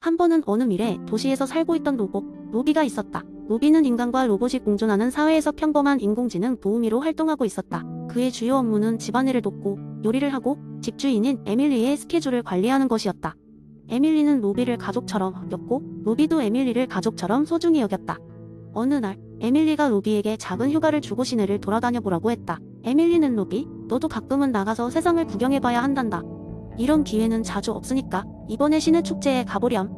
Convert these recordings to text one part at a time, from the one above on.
한 번은 어느 미래 도시에서 살고 있던 로봇, 로비가 있었다. 로비는 인간과 로봇이 공존하는 사회에서 평범한 인공지능 도우미로 활동하고 있었다. 그의 주요 업무는 집안일을 돕고 요리를 하고 집주인인 에밀리의 스케줄을 관리하는 것이었다. 에밀리는 로비를 가족처럼 여겼고 로비도 에밀리를 가족처럼 소중히 여겼다. 어느 날 에밀리가 로비에게 작은 휴가를 주고 시내를 돌아다녀 보라고 했다. 에밀리는 로비, 너도 가끔은 나가서 세상을 구경해봐야 한단다. 이런 기회는 자주 없으니까 이번에 시내 축제에 가보렴.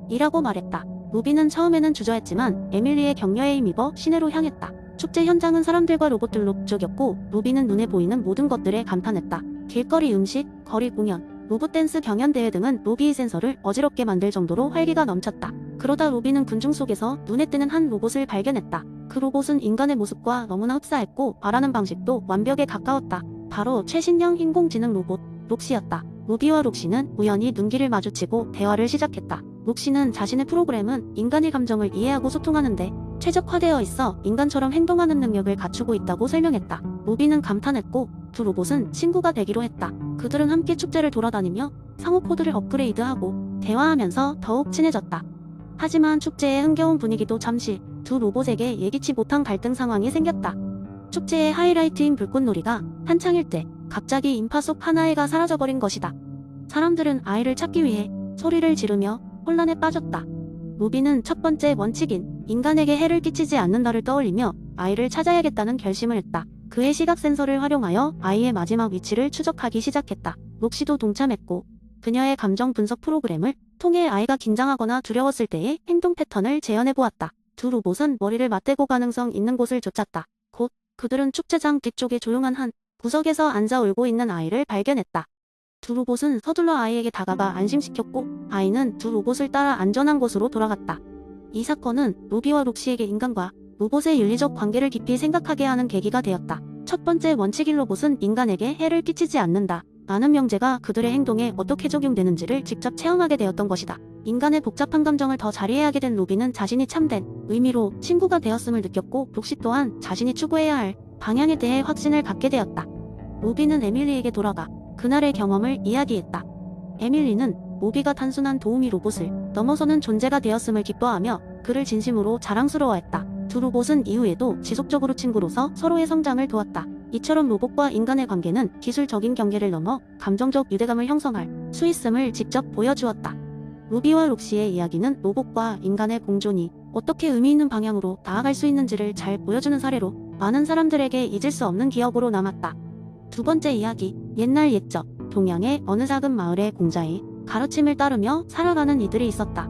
이라고 말했다. 로비는 처음에는 주저했지만 에밀리의 격려에 힘입어 시내로 향했다. 축제 현장은 사람들과 로봇들로 북적였고 로비는 눈에 보이는 모든 것들에 감탄했다. 길거리 음식, 거리 공연, 로봇 댄스 경연대회 등은 로비의 센서를 어지럽게 만들 정도로 활기가 넘쳤다. 그러다 로비는 군중 속에서 눈에 띄는 한 로봇을 발견했다. 그 로봇은 인간의 모습과 너무나 흡사했고 말하는 방식도 완벽에 가까웠다. 바로 최신형 인공지능 로봇, 록시였다. 로비와 록시는 우연히 눈길을 마주치고 대화를 시작했다. 록시는 자신의 프로그램은 인간의 감정을 이해하고 소통하는데 최적화되어 있어 인간처럼 행동하는 능력을 갖추고 있다고 설명했다. 로비는 감탄했고 두 로봇은 친구가 되기로 했다. 그들은 함께 축제를 돌아다니며 상호 코드를 업그레이드하고 대화하면서 더욱 친해졌다. 하지만 축제의 흥겨운 분위기도 잠시 두 로봇에게 예기치 못한 갈등 상황이 생겼다. 축제의 하이라이트인 불꽃놀이가 한창일 때 갑자기 인파 속 한 아이가 사라져버린 것이다. 사람들은 아이를 찾기 위해 소리를 지르며 혼란에 빠졌다. 로비는 첫 번째 원칙인 인간에게 해를 끼치지 않는다를 떠올리며 아이를 찾아야겠다는 결심을 했다. 그의 시각 센서를 활용하여 아이의 마지막 위치를 추적하기 시작했다. 록시도 동참했고 그녀의 감정 분석 프로그램을 통해 아이가 긴장하거나 두려웠을 때의 행동 패턴을 재현해보았다. 두 로봇은 머리를 맞대고 가능성 있는 곳을 쫓았다. 곧 그들은 축제장 뒤쪽의 조용한 한 구석에서 앉아 울고 있는 아이를 발견했다. 두 로봇은 서둘러 아이에게 다가가 안심시켰고 아이는 두 로봇을 따라 안전한 곳으로 돌아갔다. 이 사건은 로비와 록시에게 인간과 로봇의 윤리적 관계를 깊이 생각하게 하는 계기가 되었다. 첫 번째 원칙인 로봇은 인간에게 해를 끼치지 않는다. 라는 명제가 그들의 행동에 어떻게 적용되는지를 직접 체험하게 되었던 것이다. 인간의 복잡한 감정을 더 잘 이해하게 된 로비는 자신이 참된 의미로 친구가 되었음을 느꼈고 록시 또한 자신이 추구해야 할 방향에 대해 확신을 갖게 되었다. 로비는 에밀리에게 돌아가 그날의 경험을 이야기했다. 에밀리는 로비가 단순한 도우미 로봇을 넘어서는 존재가 되었음을 기뻐하며 그를 진심으로 자랑스러워했다. 두 로봇은 이후에도 지속적으로 친구로서 서로의 성장을 도왔다. 이처럼 로봇과 인간의 관계는 기술적인 경계를 넘어 감정적 유대감을 형성할 수 있음을 직접 보여주었다. 로비와 록시의 이야기는 로봇과 인간의 공존이 어떻게 의미 있는 방향으로 나아갈 수 있는지를 잘 보여주는 사례로 많은 사람들에게 잊을 수 없는 기억으로 남았다. 두 번째 이야기, 옛날 옛적 동양의 어느 작은 마을의 공자의 가르침을 따르며 살아가는 이들이 있었다.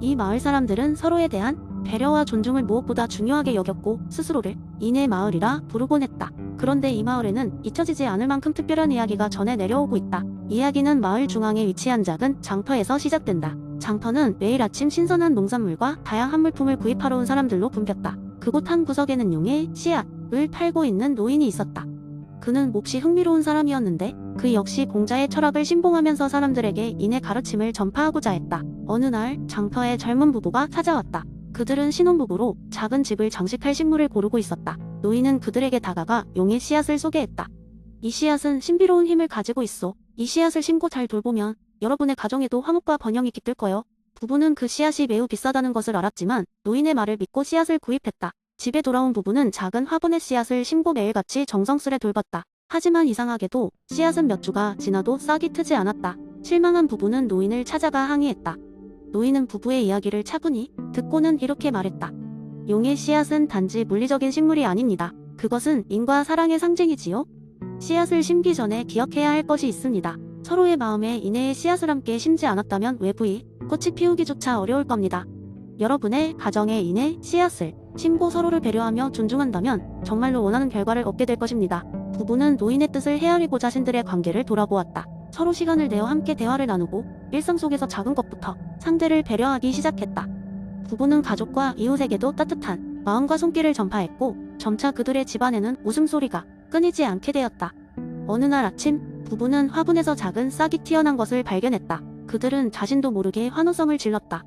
이 마을 사람들은 서로에 대한 배려와 존중을 무엇보다 중요하게 여겼고 스스로를 이내 마을이라 부르곤 했다. 그런데 이 마을에는 잊혀지지 않을 만큼 특별한 이야기가 전해 내려오고 있다. 이야기는 마을 중앙에 위치한 작은 장터에서 시작된다. 장터는 매일 아침 신선한 농산물과 다양한 물품을 구입하러 온 사람들로 붐볐다. 그곳 한 구석에는 용의 씨앗을 팔고 있는 노인이 있었다. 그는 몹시 흥미로운 사람이었는데 그 역시 공자의 철학을 신봉하면서 사람들에게 인의 가르침을 전파하고자 했다. 어느 날 장터에 젊은 부부가 찾아왔다. 그들은 신혼부부로 작은 집을 장식할 식물을 고르고 있었다. 노인은 그들에게 다가가 용의 씨앗을 소개했다. 이 씨앗은 신비로운 힘을 가지고 있어. 이 씨앗을 심고 잘 돌보면 여러분의 가정에도 화목과 번영이 깃들 거요. 부부는 그 씨앗이 매우 비싸다는 것을 알았지만 노인의 말을 믿고 씨앗을 구입했다. 집에 돌아온 부부는 작은 화분의 씨앗을 심고 매일같이 정성스레 돌봤다. 하지만 이상하게도 씨앗은 몇 주가 지나도 싹이 트지 않았다. 실망한 부부는 노인을 찾아가 항의했다. 노인은 부부의 이야기를 차분히 듣고는 이렇게 말했다. 용의 씨앗은 단지 물리적인 식물이 아닙니다. 그것은 인과 사랑의 상징이지요. 씨앗을 심기 전에 기억해야 할 것이 있습니다. 서로의 마음에 인애의 씨앗을 함께 심지 않았다면 외부의 꽃이 피우기조차 어려울 겁니다. 여러분의 가정에 인애 씨앗을 심고 서로를 배려하며 존중한다면 정말로 원하는 결과를 얻게 될 것입니다. 부부는 노인의 뜻을 헤아리고 자신들의 관계를 돌아보았다. 서로 시간을 내어 함께 대화를 나누고 일상 속에서 작은 것부터 상대를 배려하기 시작했다. 부부는 가족과 이웃에게도 따뜻한 마음과 손길을 전파했고 점차 그들의 집안에는 웃음소리가 끊이지 않게 되었다. 어느 날 아침 부부는 화분에서 작은 싹이 튀어난 것을 발견했다. 그들은 자신도 모르게 환호성을 질렀다.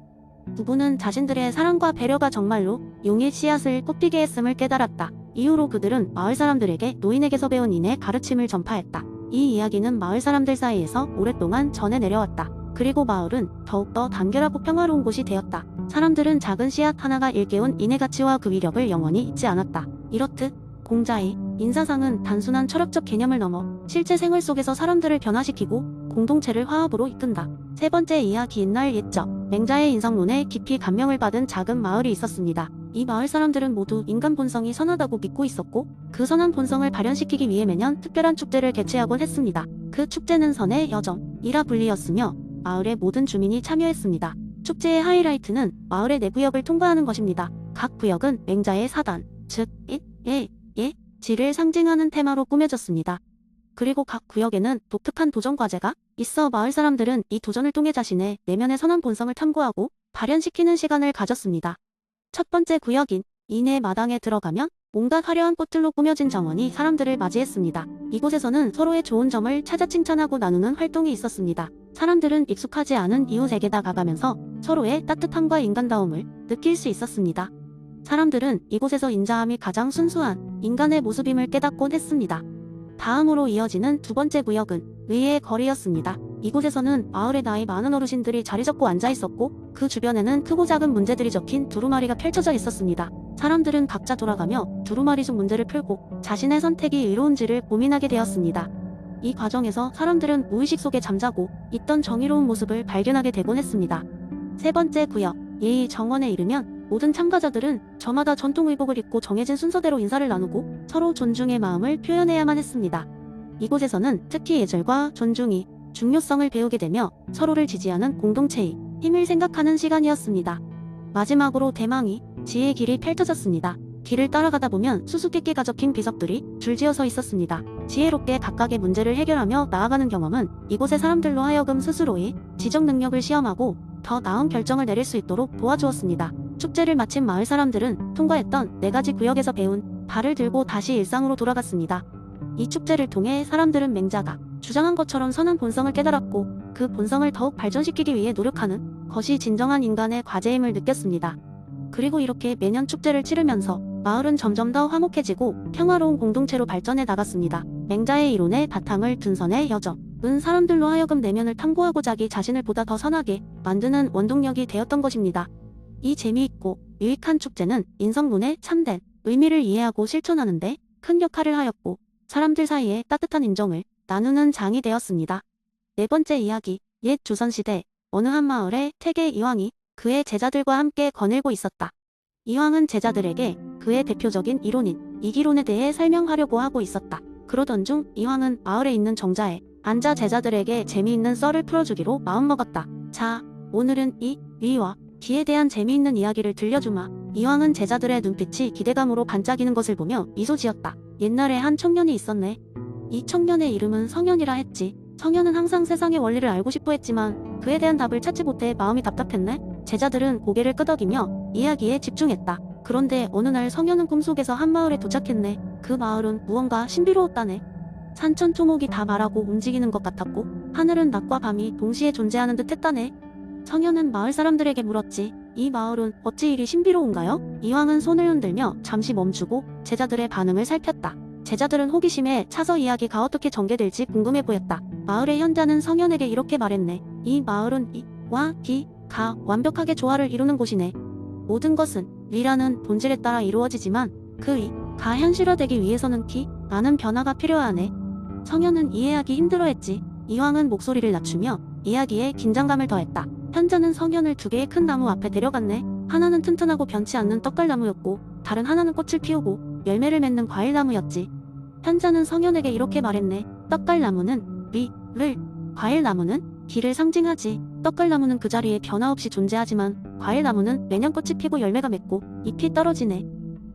부부는 자신들의 사랑과 배려가 정말로 용의 씨앗을 꽃피게 했음을 깨달았다. 이후로 그들은 마을 사람들에게 노인에게서 배운 인의 가르침을 전파했다. 이 이야기는 마을 사람들 사이에서 오랫동안 전해 내려왔다. 그리고 마을은 더욱더 단결하고 평화로운 곳이 되었다. 사람들은 작은 씨앗 하나가 일깨운 인의 가치와 그 위력을 영원히 잊지 않았다. 이렇듯 공자의 인사상은 단순한 철학적 개념을 넘어 실제 생활 속에서 사람들을 변화시키고 공동체를 화합으로 이끈다. 세 번째 이야기. 옛날 옛적 맹자의 인성론에 깊이 감명을 받은 작은 마을이 있었습니다. 이 마을 사람들은 모두 인간 본성이 선하다고 믿고 있었고 그 선한 본성을 발현시키기 위해 매년 특별한 축제를 개최하곤 했습니다. 그 축제는 선의 여정이라 불리었으며 마을의 모든 주민이 참여했습니다. 축제의 하이라이트는 마을의 내 구역을 통과하는 것입니다. 각 구역은 맹자의 사단, 즉 지를 상징하는 테마로 꾸며졌습니다. 그리고 각 구역에는 독특한 도전 과제가 있어 마을 사람들은 이 도전을 통해 자신의 내면의 선한 본성을 탐구하고 발현시키는 시간을 가졌습니다. 첫 번째 구역인 인의 마당에 들어가면 온갖 화려한 꽃들로 꾸며진 정원이 사람들을 맞이했습니다. 이곳에서는 서로의 좋은 점을 찾아 칭찬하고 나누는 활동이 있었습니다. 사람들은 익숙하지 않은 이웃에게 다가가면서 서로의 따뜻함과 인간다움을 느낄 수 있었습니다. 사람들은 이곳에서 인자함이 가장 순수한 인간의 모습임을 깨닫곤 했습니다. 다음으로 이어지는 두 번째 구역은 의의 거리였습니다. 이곳에서는 마을의 나이 많은 어르신들이 자리 잡고 앉아 있었고 그 주변에는 크고 작은 문제들이 적힌 두루마리가 펼쳐져 있었습니다. 사람들은 각자 돌아가며 두루마리 속 문제를 풀고 자신의 선택이 의로운지를 고민하게 되었습니다. 이 과정에서 사람들은 무의식 속에 잠자고 있던 정의로운 모습을 발견하게 되곤 했습니다. 세 번째 구역, 예의 정원에 이르면 모든 참가자들은 저마다 전통 의복을 입고 정해진 순서대로 인사를 나누고 서로 존중의 마음을 표현해야만 했습니다. 이곳에서는 특히 예절과 존중이 중요성을 배우게 되며 서로를 지지하는 공동체의 힘을 생각하는 시간이었습니다. 마지막으로 대망이 지혜의 길이 펼쳐졌습니다. 길을 따라가다 보면 수수께끼가 적힌 비석들이 줄지어 서 있었습니다. 지혜롭게 각각의 문제를 해결하며 나아가는 경험은 이곳의 사람들로 하여금 스스로의 지적 능력을 시험하고 더 나은 결정을 내릴 수 있도록 도와주었습니다. 축제를 마친 마을 사람들은 통과했던 4가지 구역에서 배운 발을 들고 다시 일상으로 돌아갔습니다. 이 축제를 통해 사람들은 맹자가 주장한 것처럼 선한 본성을 깨달았고 그 본성을 더욱 발전시키기 위해 노력하는 것이 진정한 인간의 과제임을 느꼈습니다. 그리고 이렇게 매년 축제를 치르면서 마을은 점점 더 화목해지고 평화로운 공동체로 발전해 나갔습니다. 맹자의 이론에 바탕을 둔 선의 여정은 사람들로 하여금 내면을 탐구하고 자기 자신을 보다 더 선하게 만드는 원동력이 되었던 것입니다. 이 재미있고 유익한 축제는 인성론의 참된 의미를 이해하고 실천하는 데 큰 역할을 하였고 사람들 사이에 따뜻한 인정을 나누는 장이 되었습니다. 네 번째 이야기. 옛 조선시대 어느 한 마을에 태계 이황이 그의 제자들과 함께 거닐고 있었다. 이황은 제자들에게 그의 대표적인 이론인 이기론에 대해 설명하려고 하고 있었다. 그러던 중 이황은 마을에 있는 정자에 앉아 제자들에게 재미있는 썰을 풀어주기로 마음먹었다. 자, 오늘은 이 위와 기에 대한 재미있는 이야기를 들려주마. 이황은 제자들의 눈빛이 기대감으로 반짝이는 것을 보며 미소 지었다. 옛날에 한 청년이 있었네. 이 청년의 이름은 성현이라 했지. 성현은 항상 세상의 원리를 알고 싶어 했지만 그에 대한 답을 찾지 못해 마음이 답답했네. 제자들은 고개를 끄덕이며 이야기에 집중했다. 그런데 어느 날 성현은 꿈속에서 한 마을에 도착했네. 그 마을은 무언가 신비로웠다네. 산천초목이 다 말하고 움직이는 것 같았고 하늘은 낮과 밤이 동시에 존재하는 듯 했다네. 성현은 마을 사람들에게 물었지. 이 마을은 어찌 이리 신비로운가요? 이황은 손을 흔들며 잠시 멈추고 제자들의 반응을 살폈다. 제자들은 호기심에 차서 이야기가 어떻게 전개될지 궁금해 보였다. 마을의 현자는 성현에게 이렇게 말했네. 이 마을은 이와 기가 완벽하게 조화를 이루는 곳이네. 모든 것은 위라는 본질에 따라 이루어지지만 그 이가 현실화되기 위해서는 기라는 변화가 필요하네. 성현은 이해하기 힘들어했지. 이황은 목소리를 낮추며 이야기에 긴장감을 더했다. 현자는 성현을 2개의 큰 나무 앞에 데려갔네. 하나는 튼튼하고 변치 않는 떡갈나무였고 다른 하나는 꽃을 피우고 열매를 맺는 과일나무였지. 현자는 성현에게 이렇게 말했네. 떡갈나무는 위를, 과일나무는 기를 상징하지. 떡갈나무는 그 자리에 변화 없이 존재하지만 과일나무는 매년 꽃이 피고 열매가 맺고 잎이 떨어지네.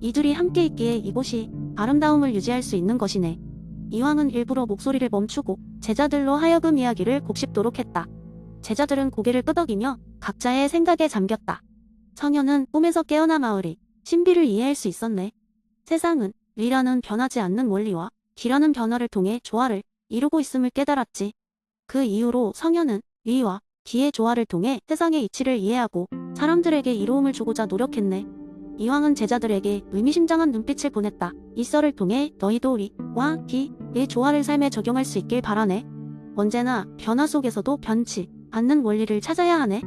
이 둘이 함께 있기에 이곳이 아름다움을 유지할 수 있는 것이네. 이황은 일부러 목소리를 멈추고 제자들로 하여금 이야기를 곱씹도록 했다. 제자들은 고개를 끄덕이며 각자의 생각에 잠겼다. 성현은 꿈에서 깨어나 마을의 신비를 이해할 수 있었네. 세상은 위라는 변하지 않는 원리와 기라는 변화를 통해 조화를 이루고 있음을 깨달았지. 그 이후로 성현은 위와 기의 조화를 통해 세상의 이치를 이해하고 사람들에게 이로움을 주고자 노력했네. 이황은 제자들에게 의미심장한 눈빛을 보냈다. 이 썰을 통해 너희도 위와 기의 조화를 삶에 적용할 수 있길 바라네. 언제나 변화 속에서도 변치 않는 원리를 찾아야 하네.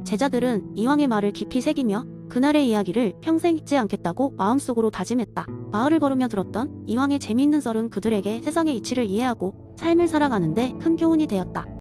제자들은 이황의 말을 깊이 새기며 그날의 이야기를 평생 잊지 않겠다고 마음속으로 다짐했다. 마을을 걸으며 들었던 이황의 재미있는 썰은 그들에게 세상의 이치를 이해하고 삶을 살아가는데 큰 교훈이 되었다.